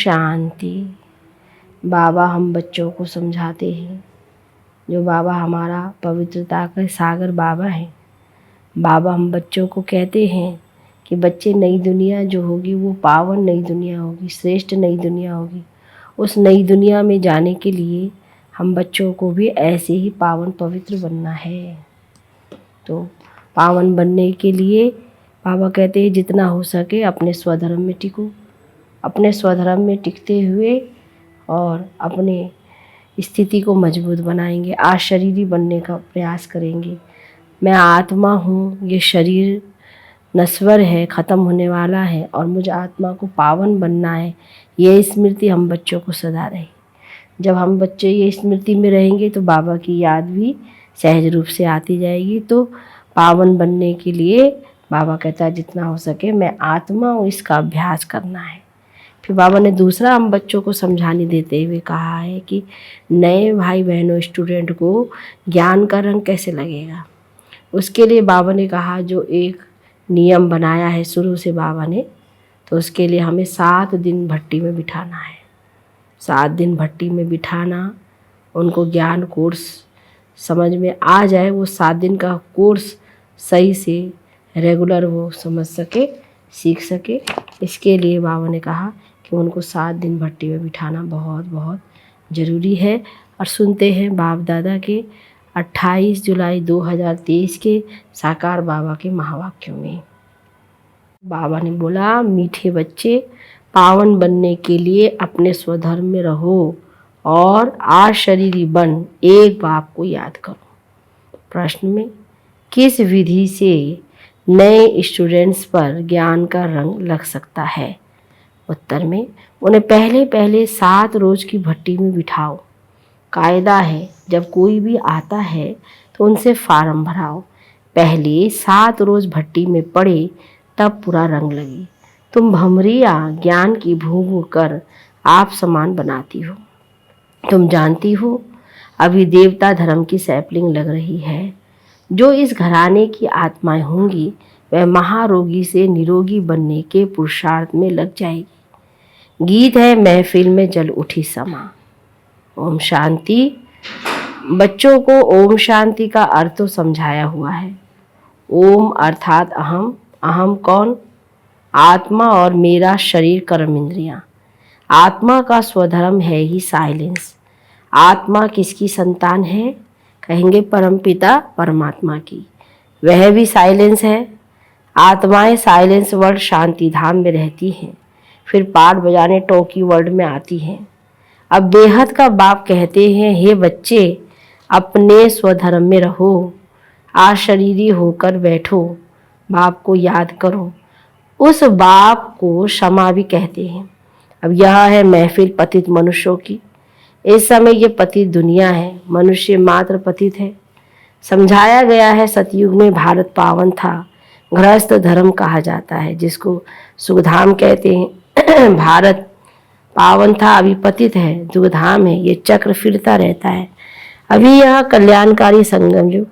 शांति। बाबा हम बच्चों को समझाते हैं, जो बाबा हमारा पवित्रता का सागर बाबा है। बाबा हम बच्चों को कहते हैं कि बच्चे, नई दुनिया जो होगी वो पावन नई दुनिया होगी, श्रेष्ठ नई दुनिया होगी। उस नई दुनिया में जाने के लिए हम बच्चों को भी ऐसे ही पावन पवित्र बनना है। तो पावन बनने के लिए बाबा कहते हैं जितना हो सके अपने स्वधर्म में टिको, अपने स्वधर्म में टिकते हुए और अपने स्थिति को मजबूत बनाएंगे। अशरीरी बनने का प्रयास करेंगे। मैं आत्मा हूँ, ये शरीर नश्वर है, ख़त्म होने वाला है और मुझे आत्मा को पावन बनना है। ये स्मृति हम बच्चों को सदा रहे। जब हम बच्चे ये स्मृति में रहेंगे तो बाबा की याद भी सहज रूप से आती जाएगी। तो पावन बनने के लिए बाबा कहता है जितना हो सके मैं आत्मा हूँ, इसका अभ्यास करना है। फिर बाबा ने दूसरा हम बच्चों को समझाने देते हुए कहा है कि नए भाई बहनों स्टूडेंट को ज्ञान का रंग कैसे लगेगा। उसके लिए बाबा ने कहा, जो एक नियम बनाया है शुरू से बाबा ने, तो उसके लिए हमें 7 दिन भट्टी में बिठाना है। 7 दिन भट्टी में बिठाना, उनको ज्ञान कोर्स समझ में आ जाए, वो 7 दिन का कोर्स सही से रेगुलर वो समझ सके, सीख सके। इसके लिए बाबा ने कहा कि उनको 7 दिन भट्टी में बिठाना बहुत बहुत ज़रूरी है। और सुनते हैं बाप दादा के 28 जुलाई 2023 के साकार बाबा के महावाक्यों में। बाबा ने बोला, मीठे बच्चे, पावन बनने के लिए अपने स्वधर्म में रहो और अशरीरी बन एक बाप को याद करो। प्रश्न में किस विधि से नए स्टूडेंट्स पर ज्ञान का रंग लग सकता है। उत्तर में उन्हें पहले 7 रोज़ की भट्टी में बिठाओ। कायदा है, जब कोई भी आता है तो उनसे फार्म भराओ। पहले 7 रोज़ भट्टी में पड़े तब पूरा रंग लगे। तुम भमरिया ज्ञान की भूख कर आप समान बनाती हो। तुम जानती हो अभी देवता धर्म की सैपलिंग लग रही है। जो इस घराने की आत्माएं होंगी वह महारोगी से निरोगी बनने के पुरुषार्थ में लग जाएगी। गीत है महफिल में जल उठी समा। ओम शांति। बच्चों को ओम शांति का अर्थ तो समझाया हुआ है। ओम अर्थात अहम। अहम कौन? आत्मा और मेरा शरीर कर्म इंद्रियां। आत्मा का स्वधर्म है ही साइलेंस। आत्मा किसकी संतान है? कहेंगे परमपिता परमात्मा की। वह भी साइलेंस है। आत्माएं साइलेंस वर्ल्ड शांति धाम में रहती हैं, फिर पाठ बजाने टोकी वर्ल्ड में आती हैं। अब बेहद का बाप कहते हैं, हे बच्चे, अपने स्वधर्म में रहो, अशरीरी होकर बैठो, बाप को याद करो। उस बाप को क्षमा भी कहते हैं। अब यह है महफिल पतित मनुष्यों की। इस समय ये पतित दुनिया है, मनुष्य मात्र पतित है। समझाया गया है सतयुग में भारत पावन था, गृहस्थ धर्म कहा जाता है, जिसको सुखधाम कहते हैं। भारत पावन था, अभी पतित है, दुखधाम है, ये चक्र फिरता रहता है। अभी यह कल्याणकारी संगम युग,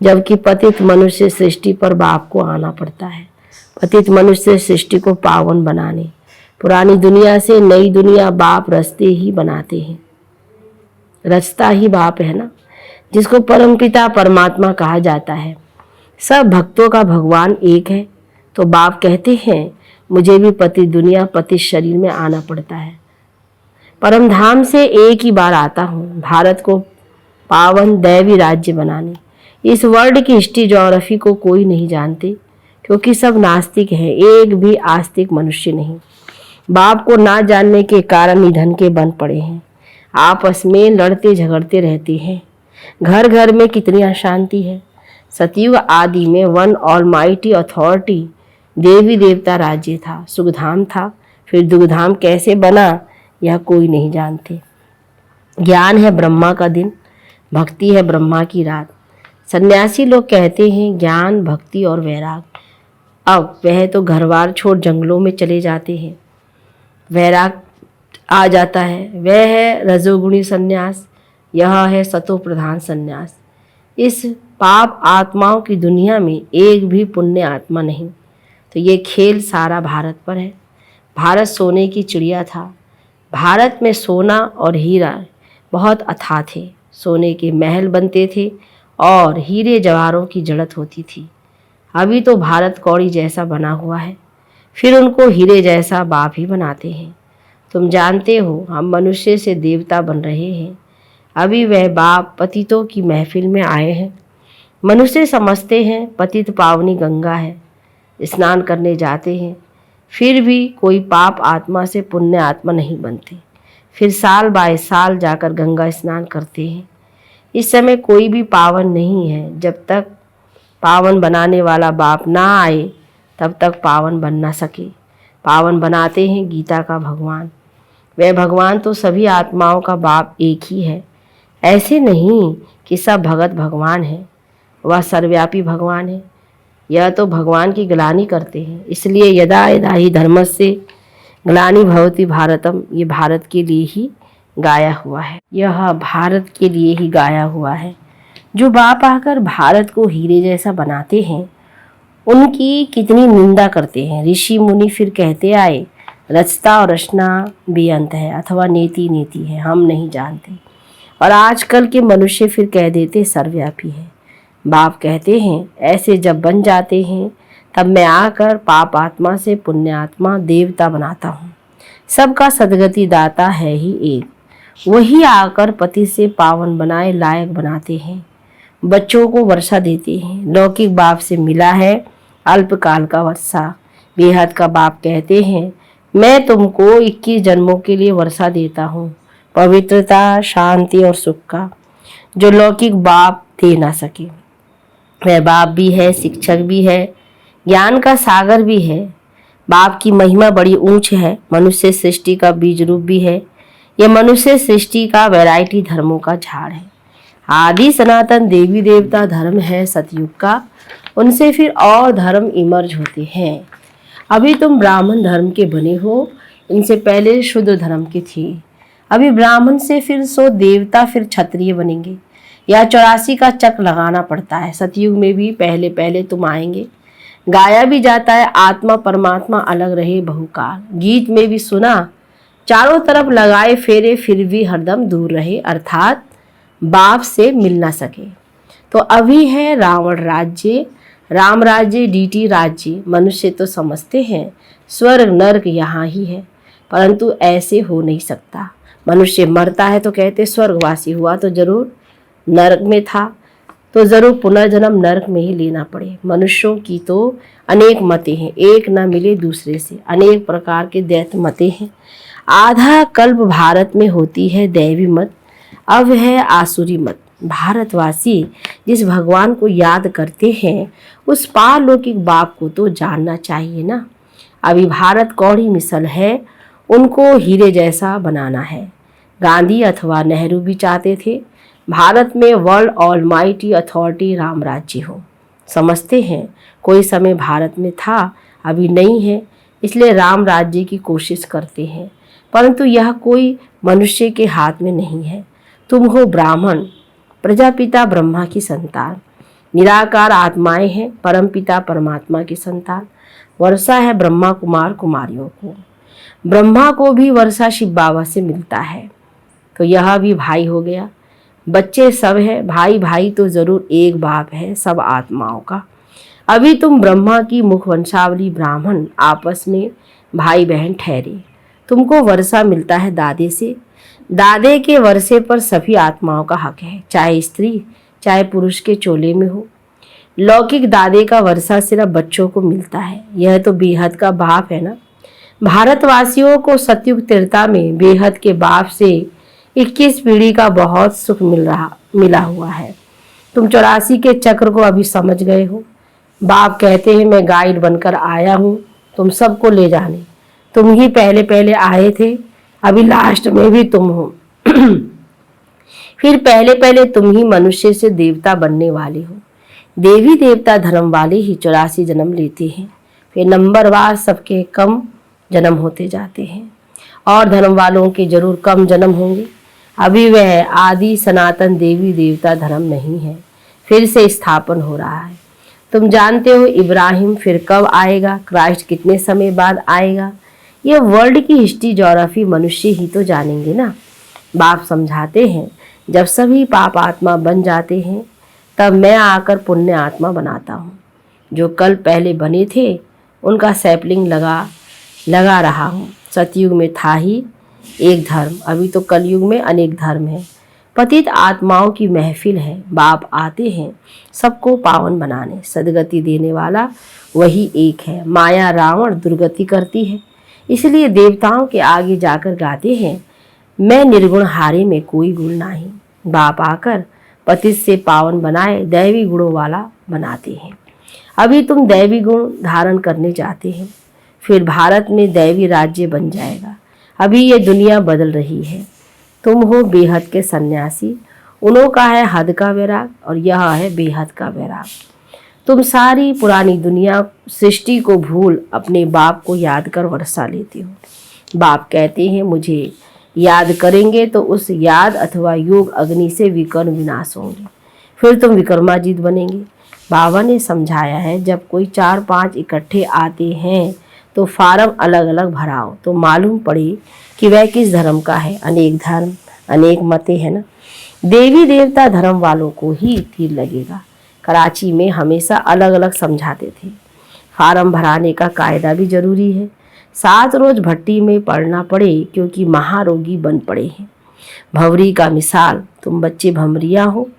जबकि पतित मनुष्य सृष्टि पर बाप को आना पड़ता है। पतित मनुष्य सृष्टि को पावन बनाने, पुरानी दुनिया से नई दुनिया बाप रचते ही बनाते हैं। रचता ही बाप है ना, जिसको परमपिता परमात्मा कहा जाता है। सब भक्तों का भगवान एक है। तो बाप कहते हैं, मुझे भी पतित दुनिया पतित शरीर में आना पड़ता है। परम धाम से एक ही बार आता हूँ, भारत को पावन दैवी राज्य बनाने। इस वर्ल्ड की हिस्ट्री ज्योग्राफी को कोई नहीं जानते, क्योंकि सब नास्तिक हैं, एक भी आस्तिक मनुष्य नहीं। बाप को ना जानने के कारण निधन के बन पड़े हैं, आपस में लड़ते झगड़ते रहते हैं। घर घर में कितनी अशांति है। सतयुग आदि में वन ऑलमाइटी अथॉरिटी देवी देवता राज्य था, सुखधाम था, फिर दुखधाम कैसे बना यह कोई नहीं जानते। ज्ञान है ब्रह्मा का दिन, भक्ति है ब्रह्मा की रात। सन्यासी लोग कहते हैं ज्ञान, भक्ति और वैराग। अब वह तो घरबार छोड़ जंगलों में चले जाते हैं, वैराग आ जाता है। वह है रजोगुणी संन्यास, यह है सतो प्रधान संन्यास। इस पाप आत्माओं की दुनिया में एक भी पुण्य आत्मा नहीं। तो ये खेल सारा भारत पर है। भारत सोने की चिड़िया था, भारत में सोना और हीरा बहुत अथाह थे। सोने के महल बनते थे और हीरे जवाहरों की जड़त होती थी। अभी तो भारत कौड़ी जैसा बना हुआ है, फिर उनको हीरे जैसा बाप ही बनाते हैं। तुम जानते हो हम मनुष्य से देवता बन रहे हैं। अभी वह बाप पतितों की महफिल में आए हैं। मनुष्य समझते हैं पतित पावनी गंगा है, स्नान करने जाते हैं, फिर भी कोई पाप आत्मा से पुण्य आत्मा नहीं बनते। फिर साल बाय साल जाकर गंगा स्नान करते हैं। इस समय कोई भी पावन नहीं है। जब तक पावन बनाने वाला बाप ना आए तब तक पावन बन ना सके। पावन बनाते हैं गीता का भगवान। वह भगवान तो सभी आत्माओं का बाप एक ही है। ऐसे नहीं कि सब भगत भगवान है, वह सर्वव्यापी भगवान है। यह तो भगवान की ग्लानि करते हैं। इसलिए यदा यदा ही धर्मस्य ग्लानि भवति भारतम, ये भारत के लिए ही गाया हुआ है। यह भारत के लिए ही गाया हुआ है। जो बाप आकर भारत को हीरे जैसा बनाते हैं उनकी कितनी निंदा करते हैं। ऋषि मुनि फिर कहते आए रचता और रचना बेअंत है अथवा नेति नेति है, हम नहीं जानते। और आजकल के मनुष्य फिर कह देते सर्वव्यापी है। बाप कहते हैं ऐसे जब बन जाते हैं तब मैं आकर पाप आत्मा से पुण्य आत्मा देवता बनाता हूँ। सबका सदगति दाता है ही एक, वही आकर पति से पावन बनाए लायक बनाते हैं। बच्चों को वर्षा देते हैं। लौकिक बाप से मिला है अल्पकाल का वर्षा। बेहद का बाप कहते हैं मैं तुमको 21 जन्मों के लिए वर्षा देता हूँ, पवित्रता, शांति और सुख का, जो लौकिक बाप दे ना सके। वह बाप भी है, शिक्षक भी है, ज्ञान का सागर भी है। बाप की महिमा बड़ी ऊंच है। मनुष्य सृष्टि का बीज रूप भी है। यह मनुष्य सृष्टि का वैरायटी धर्मों का झाड़ है। आदि सनातन देवी देवता धर्म है सतयुग का, उनसे फिर और धर्म इमर्ज होते हैं। अभी तुम ब्राह्मण धर्म के बने हो, इनसे पहले शुद्ध धर्म के थे। अभी ब्राह्मण से फिर सो देवता, फिर क्षत्रिय बनेंगे। यह 84 का चक्र लगाना पड़ता है। सतयुग में भी पहले पहले तुम आएंगे। गाया भी जाता है आत्मा परमात्मा अलग रहे बहुकाल। गीत में भी सुना चारों तरफ लगाए फेरे फिर भी हरदम दूर रहे, अर्थात बाप से मिल ना सके। तो अभी है रावण राज्य, राम राज्य, डीटी राज्य। मनुष्य तो समझते हैं स्वर्ग नर्क यहाँ ही है, परंतु ऐसे हो नहीं सकता। मनुष्य मरता है तो कहते स्वर्गवासी हुआ तो जरूर नरक में था, तो जरूर पुनर्जन्म नरक में ही लेना पड़े। मनुष्यों की तो अनेक मतें हैं, एक न मिले दूसरे से। अनेक प्रकार के दैत्य मतें हैं। आधा कल्प भारत में होती है दैवी मत, अब है आसुरी मत। भारतवासी जिस भगवान को याद करते हैं उस पारलौकिक बाप को तो जानना चाहिए ना। अभी भारत कौड़ी मिसल है, उनको हीरे जैसा बनाना है। गांधी अथवा नेहरू भी चाहते थे भारत में वर्ल्ड ऑलमाइटी अथॉरिटी राम राज्य हो। समझते हैं कोई समय भारत में था, अभी नहीं है, इसलिए राम राज्य की कोशिश करते हैं, परंतु यह कोई मनुष्य के हाथ में नहीं है। तुम हो ब्राह्मण, प्रजापिता ब्रह्मा की संतान, निराकार आत्माएं हैं, परमपिता परमात्मा की संतान। वर्षा है ब्रह्मा कुमार कुमारियों को। ब्रह्मा को भी वर्षा शिव बाबा से मिलता है, तो यह भी भाई हो गया। बच्चे सब है, भाई भाई तो जरूर एक बाप है सब आत्माओं का। अभी तुम ब्रह्मा की मुख वंशावली ब्राह्मण आपस में भाई बहन ठहरे। तुमको वर्षा मिलता है दादे से। दादे के वर्षे पर सभी आत्माओं का हक है, चाहे स्त्री चाहे पुरुष के चोले में हो। लौकिक दादे का वर्षा सिर्फ बच्चों को मिलता है, यह तो बेहद का बाप है ना। भारतवासियों को सतयुग त्रेता में बेहद के बाप से 21 पीढ़ी का बहुत सुख मिला हुआ है। तुम 84 के चक्र को अभी समझ गए हो। बाप कहते हैं मैं गाइड बनकर आया हूँ तुम सबको ले जाने। तुम ही पहले पहले आए थे, अभी लास्ट में भी तुम हो। फिर पहले पहले तुम ही मनुष्य से देवता बनने वाले हो। देवी देवता धर्म वाले ही 84 जन्म लेते हैं, फिर नंबरवार सबके कम जन्म होते जाते हैं, और धर्म वालों के जरूर कम जन्म होंगे। अभी वह आदि सनातन देवी देवता धर्म नहीं है, फिर से स्थापन हो रहा है। तुम जानते हो इब्राहिम फिर कब आएगा, क्राइस्ट कितने समय बाद आएगा, ये वर्ल्ड की हिस्ट्री ज्योग्राफी मनुष्य ही तो जानेंगे ना। बाप समझाते हैं, जब सभी पाप आत्मा बन जाते हैं तब मैं आकर पुण्य आत्मा बनाता हूँ। जो कल पहले बने थे उनका सैपलिंग लगा रहा हूँ। सतयुग में था ही एक धर्म, अभी तो कलयुग में अनेक धर्म है। पतित आत्माओं की महफिल है। बाप आते हैं सबको पावन बनाने, सदगति देने वाला वही एक है। माया रावण दुर्गति करती है, इसलिए देवताओं के आगे जाकर गाते हैं, मैं निर्गुण हारे में कोई गुण नहीं। बाप आकर पतित से पावन बनाए दैवी गुणों वाला बनाते हैं। अभी तुम दैवी गुण धारण करने जाते हैं, फिर भारत में दैवी राज्य बन जाएगा। अभी ये दुनिया बदल रही है। तुम हो बेहद के सन्यासी, उन्हों का है हद का वैराग और यह है बेहद का वैराग। तुम सारी पुरानी दुनिया सृष्टि को भूल अपने बाप को याद कर वर्षा लेते हो। बाप कहते हैं मुझे याद करेंगे तो उस याद अथवा योग अग्नि से विकर्ण विनाश होंगे, फिर तुम विक्रमाजीत बनेंगे। बाबा ने समझाया है, जब कोई 4-5 इकट्ठे आते हैं तो फार्म अलग अलग भराओ तो मालूम पड़े कि वह किस धर्म का है। अनेक धर्म अनेक मतें है ना। देवी देवता धर्म वालों को ही तीर लगेगा। कराची में हमेशा अलग अलग समझाते थे। फार्म भराने का कायदा भी जरूरी है। 7 रोज भट्टी में पड़ना पड़े क्योंकि महारोगी बन पड़े हैं। भंवरी का मिसाल, तुम बच्चे भंवरिया हो,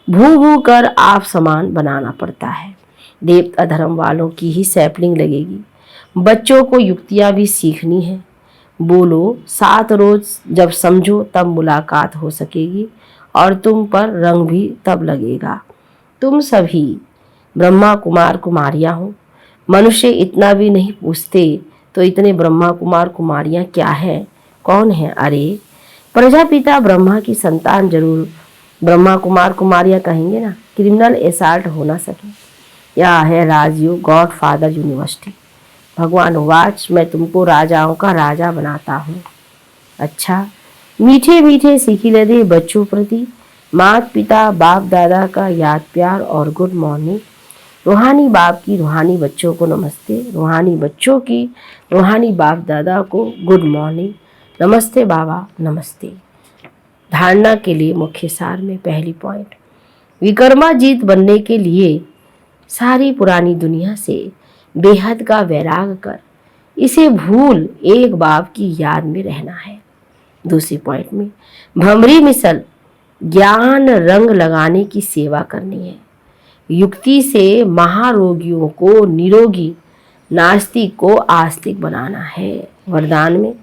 भू भू कर आप समान बनाना पड़ता है। देवता धर्म वालों की ही सैपलिंग लगेगी। बच्चों को युक्तियाँ भी सीखनी है। बोलो 7 रोज जब समझो तब मुलाकात हो सकेगी और तुम पर रंग भी तब लगेगा। तुम सभी ब्रह्मा कुमार कुमारियाँ हो। मनुष्य इतना भी नहीं पूछते तो इतने ब्रह्मा कुमार कुमारियाँ क्या है, कौन है? अरे प्रजापिता ब्रह्मा की संतान जरूर ब्रह्मा कुमार कुमारियाँ कहेंगे ना। क्रिमिनल एसाल्ट हो ना सके। यह है राजयोग, गॉड फादर यूनिवर्सिटी। भगवान वाच, मैं तुमको राजाओं का राजा बनाता हूँ। अच्छा, मीठे मीठे सीखिले दे बच्चों प्रति माता पिता बाप दादा का याद प्यार और गुड मॉर्निंग। रूहानी बाप की रूहानी बच्चों को नमस्ते, रूहानी बच्चों की रूहानी बाप दादा को गुड मॉर्निंग। नमस्ते बाबा, नमस्ते। धारणा के लिए मुख्य सार में पहली पॉइंट, विक्रमाजीत बनने के लिए सारी पुरानी दुनिया से बेहद का वैराग कर इसे भूल एक बाप की याद में रहना है। दूसरी पॉइंट में भंवरी मिसल ज्ञान रंग लगाने की सेवा करनी है। युक्ति से महारोगियों को निरोगी, नास्तिक को आस्तिक बनाना है। वरदान में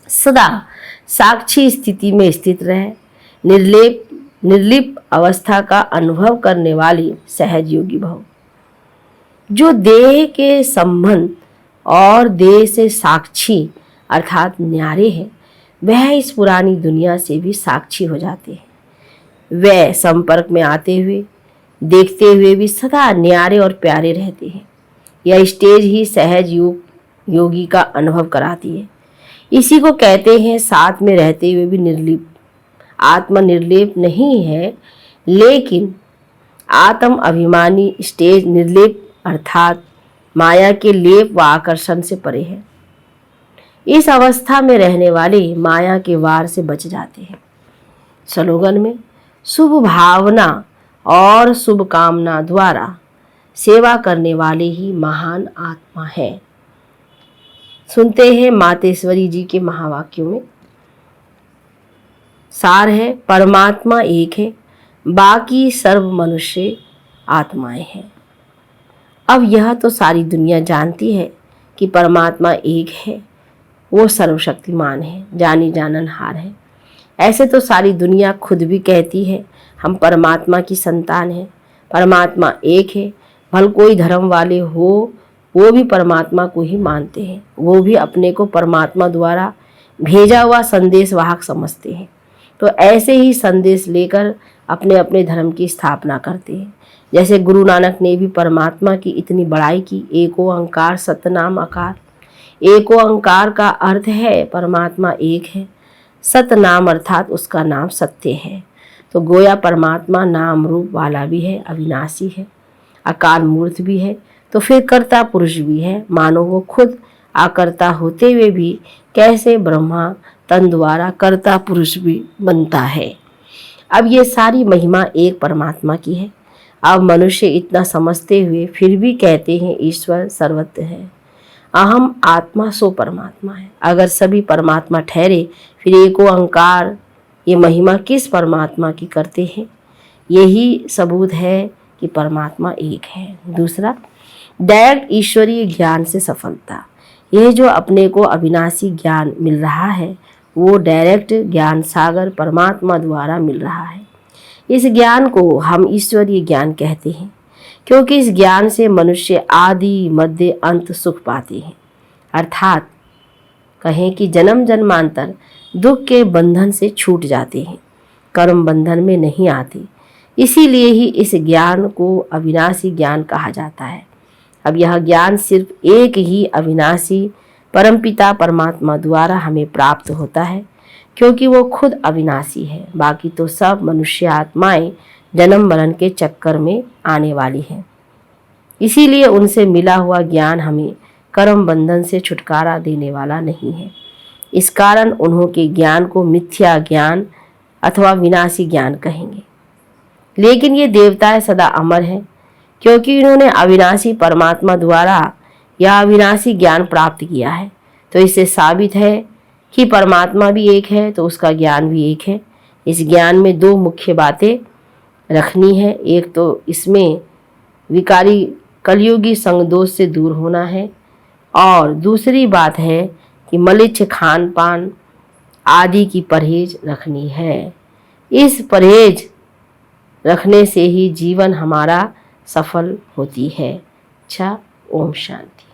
सदा साक्षी स्थिति में स्थित रहे, निर्लिप अवस्था का अनुभव करने वाली सहज योगी भव। जो देह के संबंध और देह से साक्षी अर्थात न्यारे हैं, वह इस पुरानी दुनिया से भी साक्षी हो जाते हैं। वह संपर्क में आते हुए देखते हुए भी सदा न्यारे और प्यारे रहते हैं। यह स्टेज ही सहज योगी का अनुभव कराती है। इसी को कहते हैं साथ में रहते हुए भी निर्लिप। आत्मा निर्लेप नहीं है, लेकिन आत्म अभिमानी स्टेज निर्लेप अर्थात माया के लेप व आकर्षण से परे है। इस अवस्था में रहने वाले माया के वार से बच जाते हैं। स्लोगन में शुभ भावना और शुभ कामना द्वारा सेवा करने वाले ही महान आत्मा है। सुनते हैं मातेश्वरी जी के महावाक्यों में। सार है, परमात्मा एक है, बाकी सर्व मनुष्य आत्माएं हैं। अब यह तो सारी दुनिया जानती है कि परमात्मा एक है, वो सर्वशक्तिमान है, जानी जाननहार है। ऐसे तो सारी दुनिया खुद भी कहती है हम परमात्मा की संतान हैं, परमात्मा एक है। भल कोई धर्म वाले हो, वो भी परमात्मा को ही मानते हैं। वो भी अपने को परमात्मा द्वारा भेजा हुआ संदेश वाहक समझते हैं। तो ऐसे ही संदेश लेकर अपने अपने धर्म की स्थापना करते हैं। जैसे गुरु नानक ने भी परमात्मा की इतनी बड़ाई की, एको ओंकार सतनाम आकार। एको ओंकार का अर्थ है परमात्मा एक है, सतनाम अर्थात उसका नाम सत्य है। तो गोया परमात्मा नाम रूप वाला भी है, अविनाशी है, अकाल मूर्त भी है, तो फिर कर्ता पुरुष भी है। मानो वो खुद आकर्ता होते हुए भी कैसे ब्रह्मा तन द्वारा कर्ता पुरुष भी बनता है। अब ये सारी महिमा एक परमात्मा की है। अब मनुष्य इतना समझते हुए फिर भी कहते हैं ईश्वर सर्वत्र है। अहम आत्मा सो परमात्मा है। अगर सभी परमात्मा ठहरे फिर एको अहंकार ये महिमा किस परमात्मा की करते हैं? यही सबूत है कि परमात्मा एक है। दूसरा, डायरेक्ट ईश्वरीय ज्ञान से सफलता। यह जो अपने को अविनाशी ज्ञान मिल रहा है वो डायरेक्ट ज्ञान सागर परमात्मा द्वारा मिल रहा है। इस ज्ञान को हम ईश्वरीय ज्ञान कहते हैं क्योंकि इस ज्ञान से मनुष्य आदि मध्य अंत सुख पाते हैं। अर्थात कहें कि जन्म जन्मांतर दुख के बंधन से छूट जाते हैं, कर्म बंधन में नहीं आते। इसीलिए ही इस ज्ञान को अविनाशी ज्ञान कहा जाता है। अब यह ज्ञान सिर्फ एक ही अविनाशी परमपिता परमात्मा द्वारा हमें प्राप्त होता है क्योंकि वो खुद अविनाशी है। बाकी तो सब मनुष्य आत्माएं जन्म मरण के चक्कर में आने वाली हैं। इसीलिए उनसे मिला हुआ ज्ञान हमें कर्म बंधन से छुटकारा देने वाला नहीं है। इस कारण उन्होंने ज्ञान को मिथ्या ज्ञान अथवा विनाशी ज्ञान कहेंगे। लेकिन ये देवताएं सदा अमर हैं क्योंकि इन्होंने अविनाशी परमात्मा द्वारा यह अविनाशी ज्ञान प्राप्त किया है। तो इससे साबित है कि परमात्मा भी एक है तो उसका ज्ञान भी एक है। इस ज्ञान में दो मुख्य बातें रखनी है। एक तो इसमें विकारी कलयुगी संग दोष से दूर होना है और दूसरी बात है कि मलिच्छ खान पान आदि की परहेज रखनी है। इस परहेज रखने से ही जीवन हमारा सफल होती है। अच्छा, ओम शांति।